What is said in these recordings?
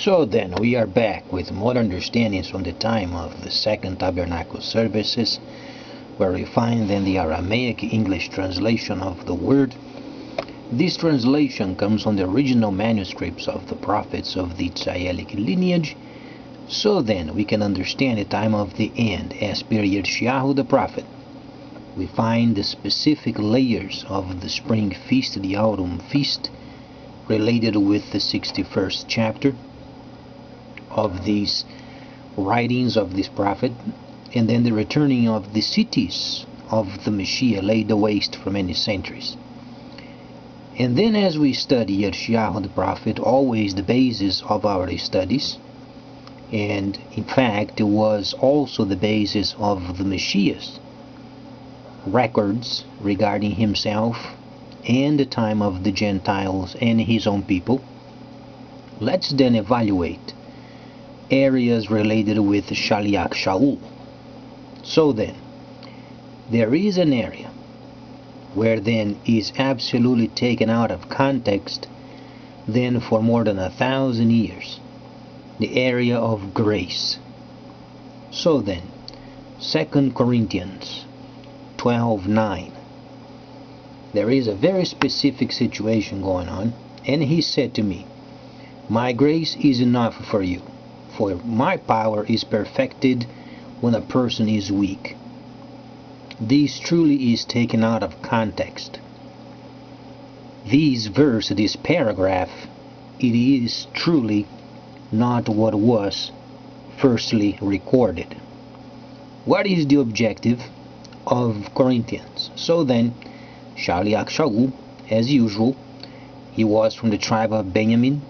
So then, we are back with more understandings from the time of the Second Tabernacle services, where we find then the Aramaic English translation of the word. This translation comes from the original manuscripts of the prophets of the Tzayelic lineage. So then, we can understand the time of the end as per Yirmiyahu the prophet. We find the specific layers of the spring feast, the autumn feast, related with the 61st chapter of these writings of this prophet, and then the returning of the cities of the Messiah laid waste for many centuries. And then as we study Yirmiyahu the prophet, always the basis of our studies, and in fact it was also the basis of the Messiah's records regarding himself and the time of the Gentiles and his own people. Let's then evaluate areas related with Shaliach Shaul. So then, there is an area where then is absolutely taken out of context then for more than 1,000 years, the area of grace. So then, 2 Corinthians 12:9, there is a very specific situation going on, and he said to me, "My grace is enough for you, for my power is perfected when a person is weak." This truly is taken out of context. This verse, this paragraph, it is truly not what was firstly recorded. What is the objective of Corinthians? So then, Shaliach Shaul, as usual, he was from the tribe of Benjamin.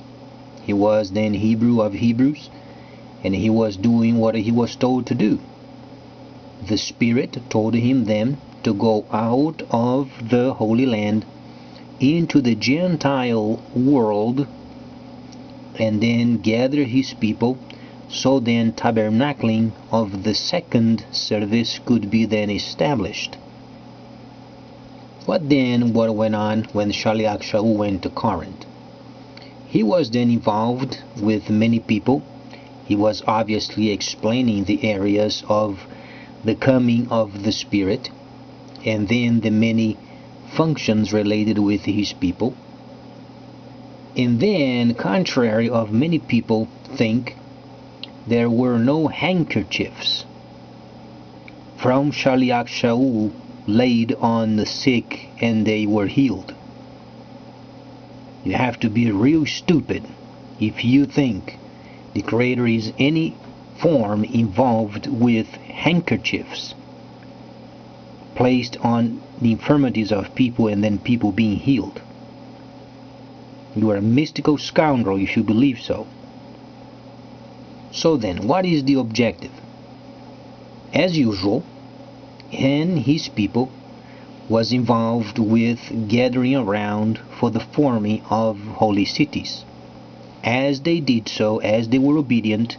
He was then Hebrew of Hebrews, and he was doing what he was told to do. The Spirit told him then to go out of the Holy Land into the Gentile world and then gather his people, so then tabernacling of the second service could be then established. What went on when Shaliach Shaul went to Corinth? He was then involved with many people. He was obviously explaining the areas of the coming of the Spirit, and then the many functions related with his people. And then, contrary of many people think, there were no handkerchiefs from Shaliach Shaul laid on the sick and they were healed. You have to be real stupid if you think the Creator is any form involved with handkerchiefs placed on the infirmities of people and then people being healed. You are a mystical scoundrel if you believe so. So then, what is the objective? As usual, and his people was involved with gathering around for the forming of holy cities. As they did so, as they were obedient,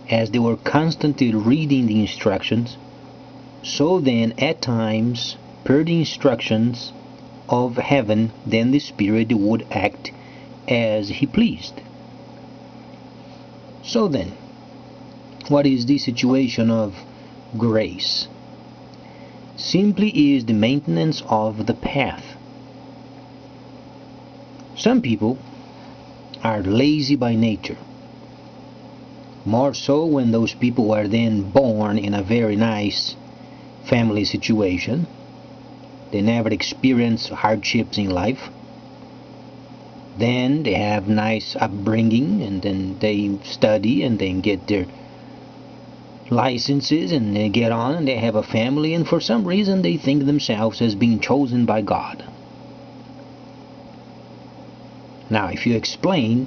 as they were constantly reading the instructions, so then at times, per the instructions of heaven, then the Spirit would act as he pleased. So then, what is the situation of grace? Simply is the maintenance of the path. Some people are lazy by nature. More so when those people are then born in a very nice family situation. They never experience hardships in life. Then they have nice upbringing, and then they study and then get their licenses and they get on and they have a family, and for some reason they think themselves as being chosen by God. Now, if you explain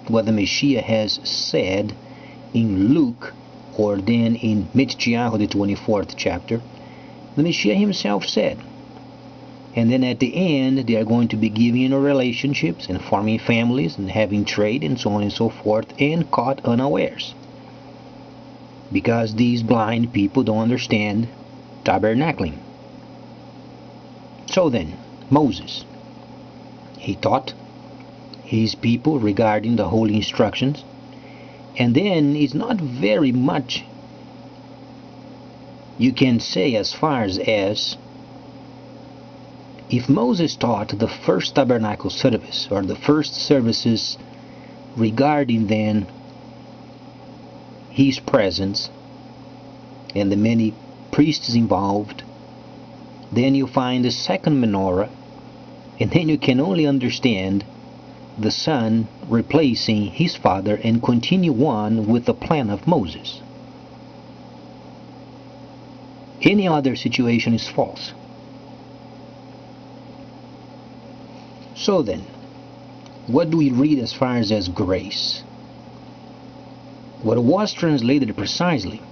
what the Messiah has said in Luke, or then in Yirmiyahu, the 24th chapter, the Messiah himself said, and then at the end they are going to be giving relationships and forming families and having trade and so on and so forth, and caught unawares, because these blind people don't understand tabernacling. So then, Moses, he taught, his people regarding the holy instructions. And then it's not very much you can say as far as if Moses taught the first tabernacle service or the first services regarding then his presence and the many priests involved, then you find the second menorah, and then you can only understand the son replacing his father and continue on with the plan of Moses. Any other situation is false. So then, what do we read as far as grace? What was translated precisely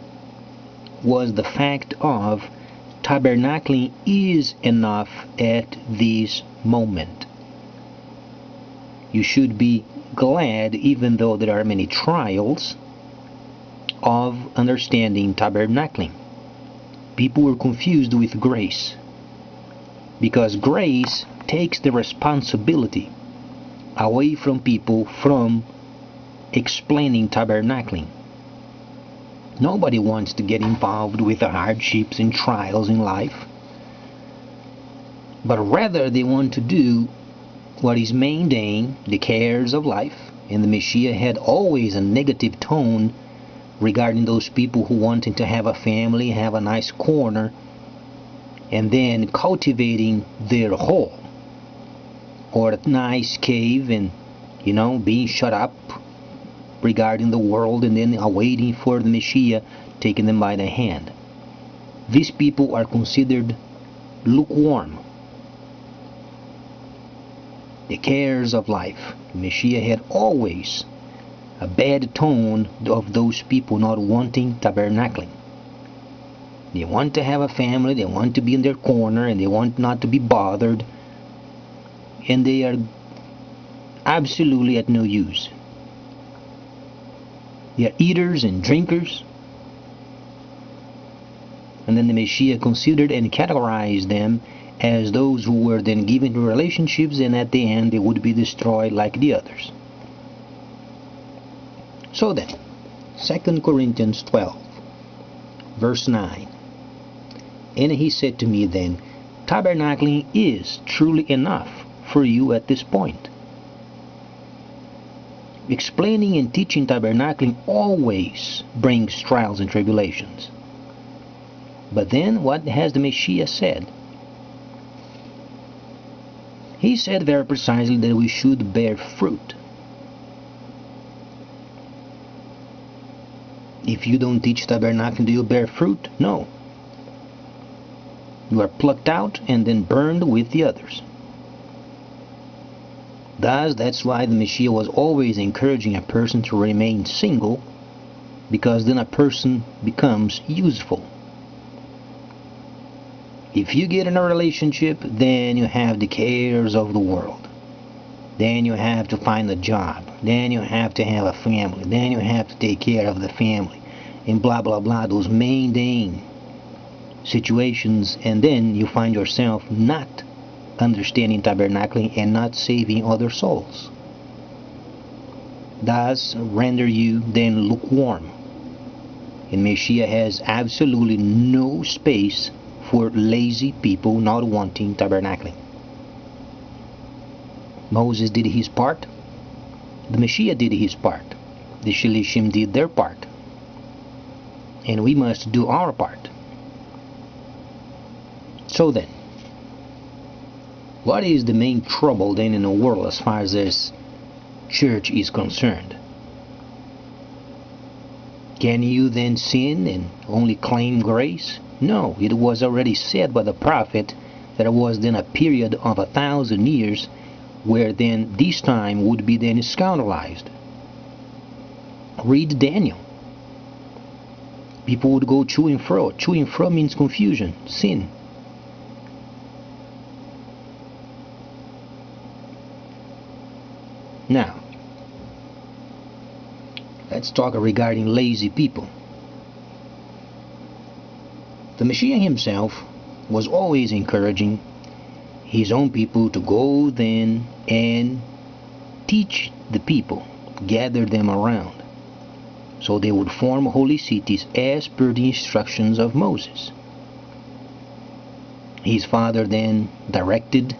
was the fact of tabernacling is enough at this moment. You should be glad, even though there are many trials, of understanding tabernacling. People were confused with grace, because grace takes the responsibility away from people from explaining tabernacling. Nobody wants to get involved with the hardships and trials in life, but rather they want to do what is mundane, the cares of life. And the Messiah had always a negative tone regarding those people who wanted to have a family, have a nice corner, and then cultivating their hole or a nice cave, and being shut up regarding the world, and then awaiting for the Messiah taking them by the hand. These people are considered lukewarm. The cares of life. The Messiah had always a bad tone of those people not wanting tabernacling. They want to have a family, they want to be in their corner, and they want not to be bothered, and they are absolutely at no use. They are eaters and drinkers. And then the Messiah considered and categorized them as those who were then given to relationships, and at the end they would be destroyed like the others. So then, 2 Corinthians 12, verse 9. And he said to me then, tabernacling is truly enough for you at this point. Explaining and teaching tabernacling always brings trials and tribulations. But then what has the Messiah said? He said very precisely that we should bear fruit. If you don't teach tabernacling, do you bear fruit? No. You are plucked out and then burned with the others. Thus, that's why the Messiah was always encouraging a person to remain single, because then a person becomes useful. If you get in a relationship, then you have the cares of the world. Then you have to find a job. Then you have to have a family. Then you have to take care of the family. And blah, blah, blah, those mundane situations. And then you find yourself not understanding tabernacling and not saving other souls. Thus render you then lukewarm. And Messiah has absolutely no space for lazy people not wanting tabernacling. Moses did his part. The Messiah did his part. The Shilishim did their part. And we must do our part. So then, what is the main trouble then in the world as far as this church is concerned? Can you then sin and only claim grace? No, it was already said by the prophet that it was then a period of 1,000 years where then this time would be then scandalized. Read Daniel. People would go to and fro. To and fro means confusion, sin. Now, let's talk regarding lazy people. The Messiah himself was always encouraging his own people to go then and teach the people, gather them around, so they would form holy cities as per the instructions of Moses. His father then directed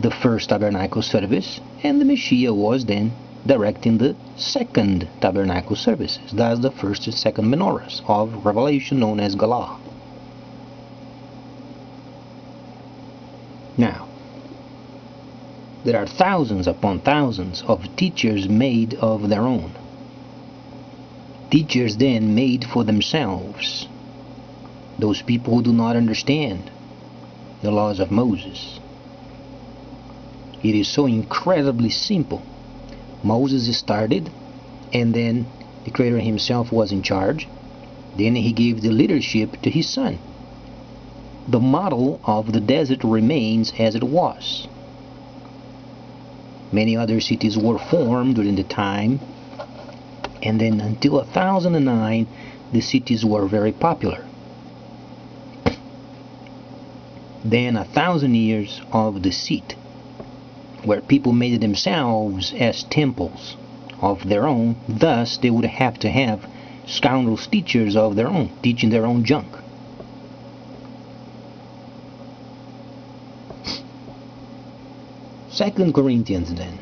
the first tabernacle service, and the Messiah was then directing the second tabernacle services. That's the first and second menorahs of Revelation, known as Galah. Now, there are thousands upon thousands of teachers made of their own. Teachers then made for themselves. Those people who do not understand the laws of Moses. It is so incredibly simple. Moses started, and then the Creator himself was in charge. Then he gave the leadership to his son. The model of the desert remains as it was. Many other cities were formed during the time, and then until 1009 the cities were very popular. Then 1,000 years of deceit, where people made themselves as temples of their own. Thus they would have to have scoundrels teachers of their own, teaching their own junk. Second Corinthians then.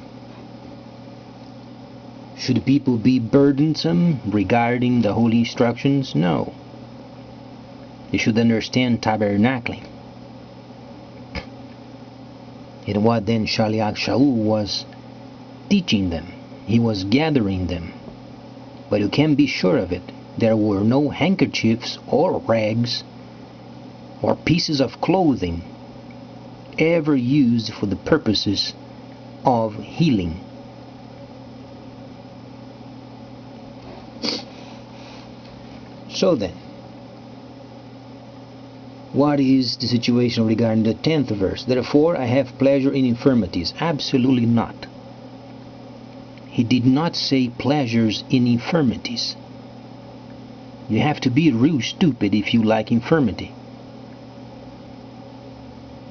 Should people be burdensome regarding the holy instructions? No. They should understand tabernacling. And what then Shaliach Shaul was teaching them. He was gathering them. But you can be sure of it, there were no handkerchiefs or rags or pieces of clothing ever used for the purposes of healing. So then, what is the situation regarding the 10th verse? Therefore I have pleasure in infirmities. Absolutely not. He did not say pleasures in infirmities. You have to be real stupid if you like infirmity.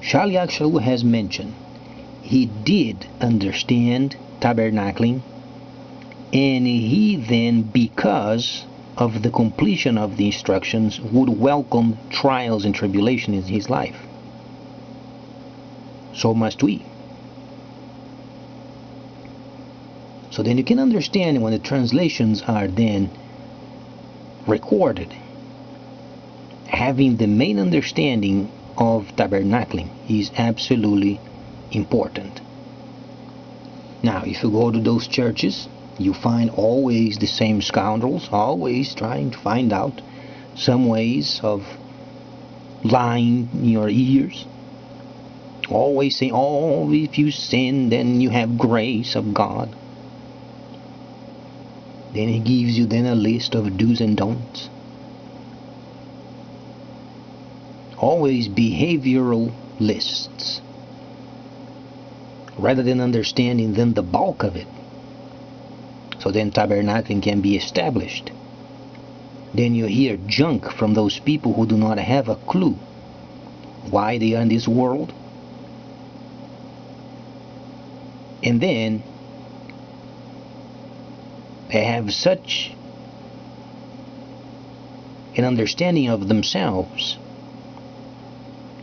Shaliach Shaul has mentioned he did understand tabernacling, and he then, because of the completion of the instructions, would welcome trials and tribulation in his life. So must we. So then you can understand when the translations are then recorded, having the main understanding of tabernacling is absolutely important. Now, if you go to those churches, you find always the same scoundrels, always trying to find out some ways of lying in your ears. Always saying, oh, if you sin, then you have grace of God. Then he gives you then a list of do's and don'ts. Always behavioral lists, rather than understanding then the bulk of it. So then tabernacling can be established. Then you hear junk from those people who do not have a clue why they are in this world. And then they have such an understanding of themselves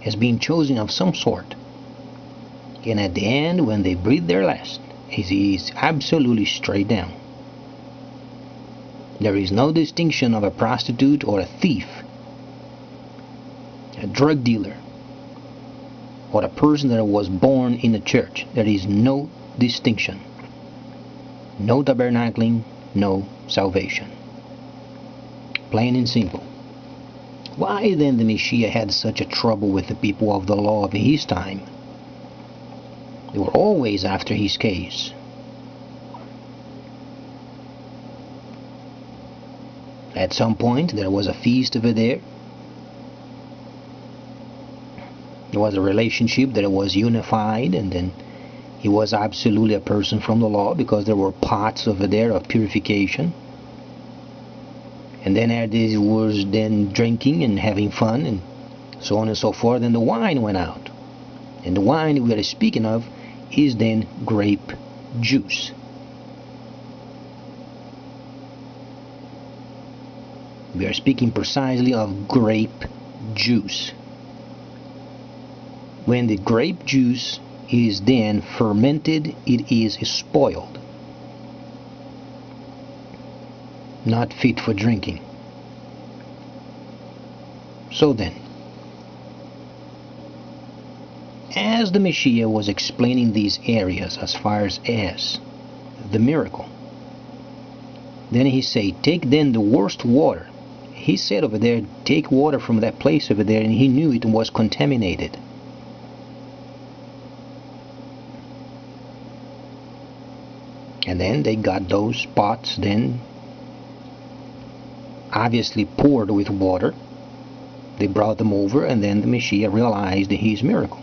as being chosen of some sort. And at the end, when they breathe their last, it is absolutely straight down. There is no distinction of a prostitute or a thief, a drug dealer, or a person that was born in a church. There is no distinction. No tabernacling, no salvation. Plain and simple. Why then the Messiah had such a trouble with the people of the law of his time? They were always after his case. At some point there was a feast over there. There was a relationship that was unified, and then he was absolutely a person from the law because there were pots over there of purification. And then there was then drinking and having fun and so on and so forth, and the wine went out. And the wine we are speaking of is then grape juice. We are speaking precisely of grape juice. When the grape juice is then fermented, it is spoiled, not fit for drinking. So then, as the Messiah was explaining these areas as far as the miracle, then he said, take then the worst water. He said over there, take water from that place over there, and he knew it was contaminated. And then they got those pots then obviously poured with water. They brought them over, and then the Messiah realized his miracle.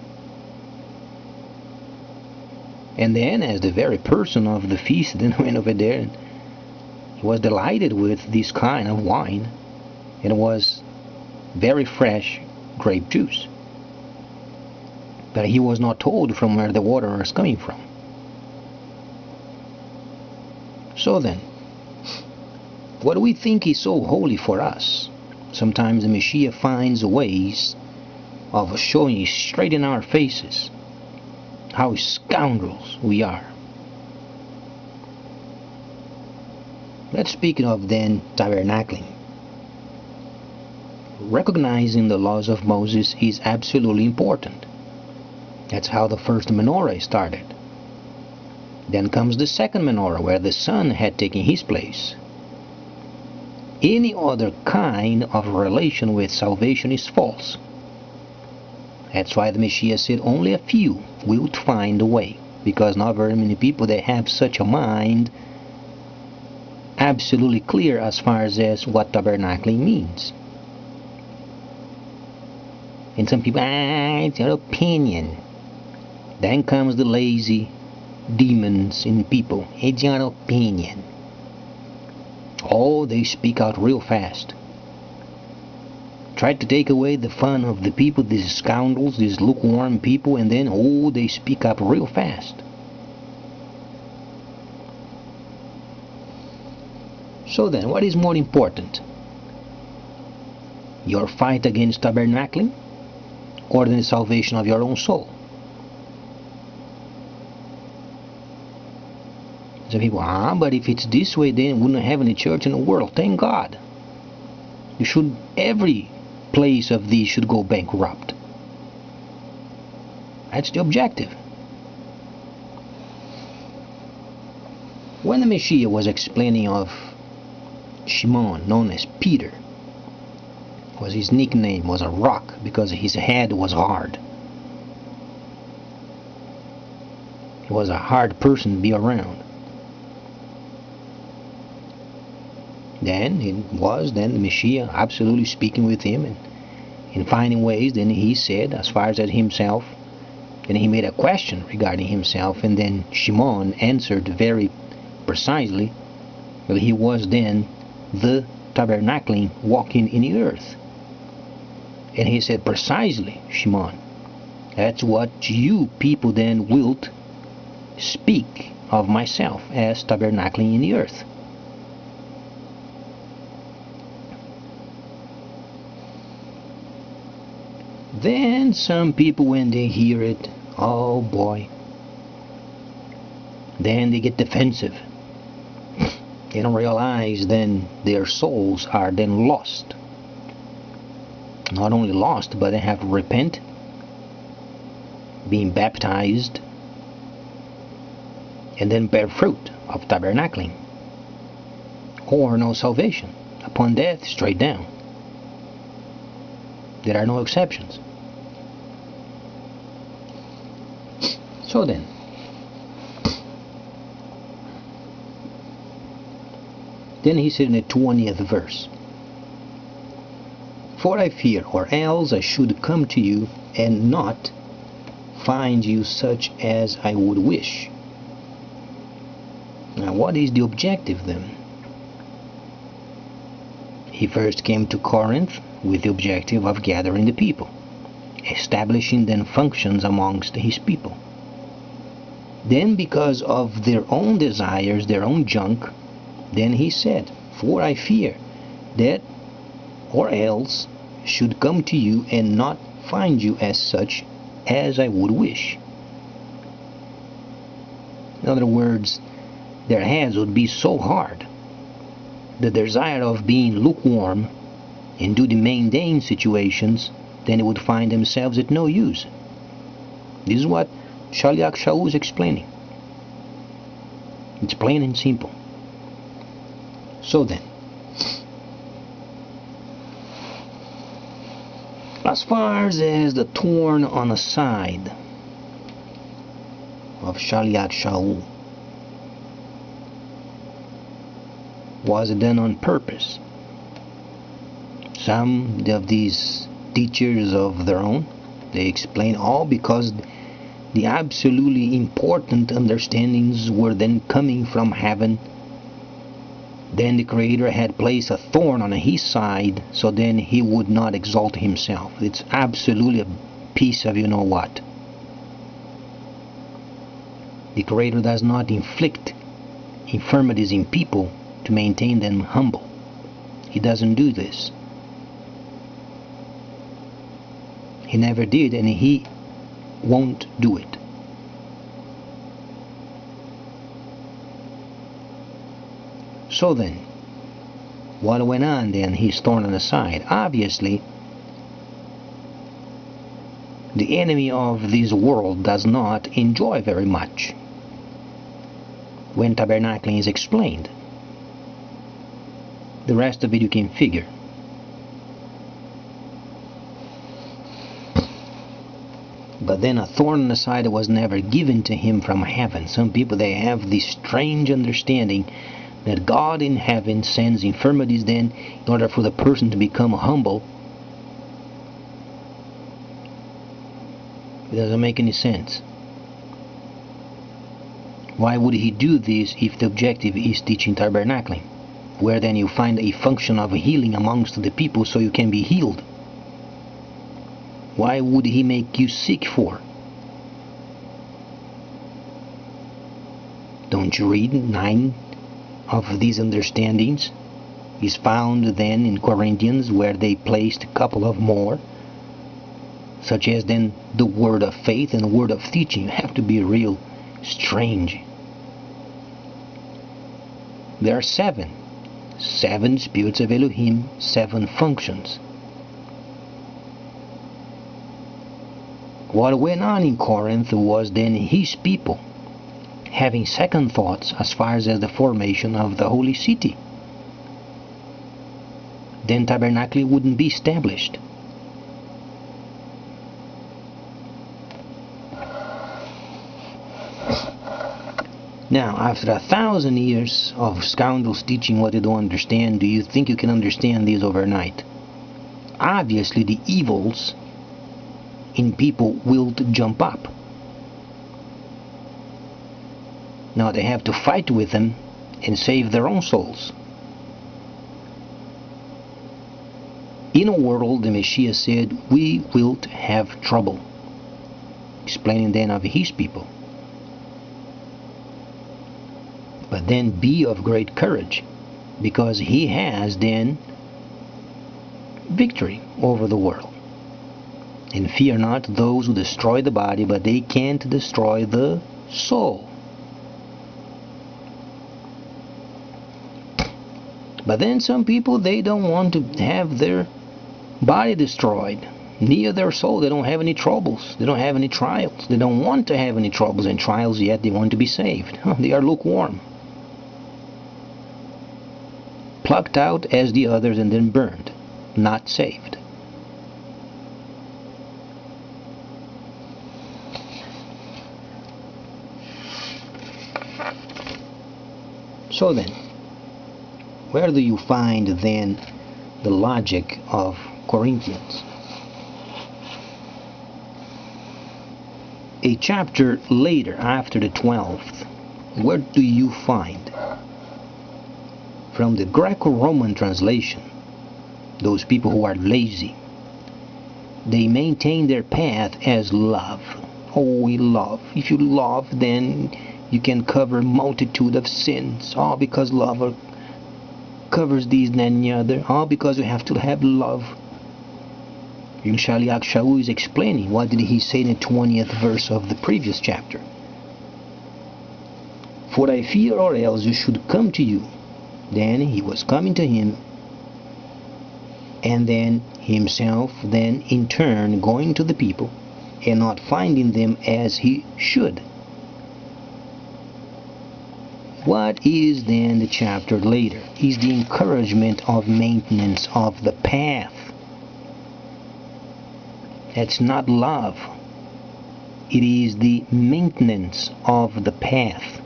And then, as the very person of the feast then went over there, and he was delighted with this kind of wine, and it was very fresh grape juice. But he was not told from where the water was coming from. So then, what do we think is so holy for us? Sometimes the Messiah finds ways of showing straight in our faces how scoundrels we are. Let's speak of then tabernacling. Recognizing the laws of Moses is absolutely important. That's how the first menorah started. Then comes the second menorah, where the Son had taken his place. Any other kind of relation with salvation is false. That's why the Messiah said only a few will find a way, because not very many people that have such a mind absolutely clear as far as what tabernacling means. And some people, it's your opinion. Then comes the lazy demons in people. It's your opinion. Oh, they speak out real fast. Try to take away the fun of the people, these scoundrels, these lukewarm people, and then, oh, they speak up real fast. So then, what is more important? Your fight against tabernacling, or the salvation of your own soul? Some people, but if it's this way, then we wouldn't have any church in the world. Thank God. Every place of these should go bankrupt. That's the objective. When the Messiah was explaining of Shimon, known as Peter, was his nickname, was a rock, because his head was hard. He was a hard person to be around. Then the Messiah absolutely speaking with him, and in finding ways, then he said, as far as himself, then he made a question regarding himself, and then Shimon answered very precisely that he was then the tabernacling walking in the earth. And he said, precisely, Shimon, that's what you people then wilt speak of myself, as tabernacling in the earth. Then some people, when they hear it, oh boy, then they get defensive. They don't realize then their souls are then lost. Not only lost, but they have to repent, being baptized, and then bear fruit of tabernacling, or no salvation. Upon death, straight down. There are no exceptions. So then, he said in the 20th verse, for I fear, or else I should come to you and not find you such as I would wish. Now, what is the objective then? He first came to Corinth with the objective of gathering the people, establishing then functions amongst his people. Then because of their own desires, their own junk, then he said, for I fear that or else should come to you and not find you as such as I would wish. In other words, their heads would be so hard, the desire of being lukewarm and do the mundane situations, then they would find themselves at no use. This is what Shaliach Shaul is explaining. It's plain and simple. So then, as far as the thorn on the side of Shaliach Shaul, was it done on purpose? Some of these teachers of their own, they explain all because the absolutely important understandings were then coming from heaven. Then the Creator had placed a thorn on his side, so then he would not exalt himself. It's absolutely a piece of you know what. The Creator does not inflict infirmities in people to maintain them humble. He doesn't do this. He never did, and he won't do it. So then, what went on then? He's thorn on the side. Obviously, the enemy of this world does not enjoy very much when tabernacling is explained. The rest of it you can figure. But then a thorn on the side was never given to him from heaven. Some people, they have this strange understanding that God in heaven sends infirmities then in order for the person to become humble. It doesn't make any sense. Why would he do this if the objective is teaching tabernacling, where then you find a function of healing amongst the people so you can be healed? Why would he make you sick for? Don't you read 9 of these understandings? Is found then in Corinthians, where they placed a couple of more, such as then the word of faith and the word of teaching. You have to be real strange. There are 7 spirits of Elohim, 7 functions. What went on in Corinth was then his people having second thoughts as far as the formation of the holy city. Then tabernacle wouldn't be established. Now, after 1,000 years of scoundrels teaching what they don't understand, do you think you can understand this overnight? Obviously, the evils in people will jump up. Now they have to fight with them and save their own souls. In a world, the Messiah said, we will have trouble. Explaining then of his people. But then be of great courage, because he has then victory over the world. And fear not those who destroy the body, but they can't destroy the soul. But then some people, they don't want to have their body destroyed, neither their soul. They don't have any troubles. They don't have any trials. They don't want to have any troubles and trials, yet they want to be saved. They are lukewarm. Plucked out as the others and then burned, not saved. So then, where do you find then the logic of Corinthians? A chapter later, after the 12th, where do you find? From the Greco-Roman translation, those people who are lazy, they maintain their path as love. Oh, we love. If you love, then you can cover multitude of sins. All because love covers these and the other. All because you have to have love. And Shaliach Shaul is explaining. What did he say in the 20th verse of the previous chapter? For I fear or else you should come to you. Then he was coming to him, and then himself then in turn going to the people and not finding them as he should. What is then the chapter later? Is the encouragement of maintenance of the path. That's not love. It is the maintenance of the path.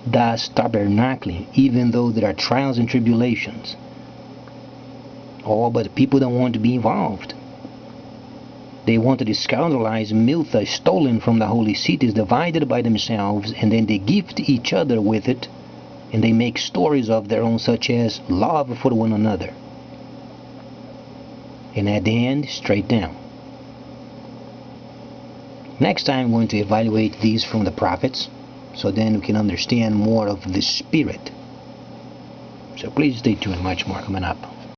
Thus tabernacling, even though there are trials and tribulations. Oh, but people don't want to be involved. They wanted to scandalize Miltha, stolen from the holy cities, divided by themselves, and then they gift each other with it, and they make stories of their own, such as love for one another. And at the end, straight down. Next time I'm going to evaluate these from the prophets, so then we can understand more of the spirit. So please stay tuned, much more coming up.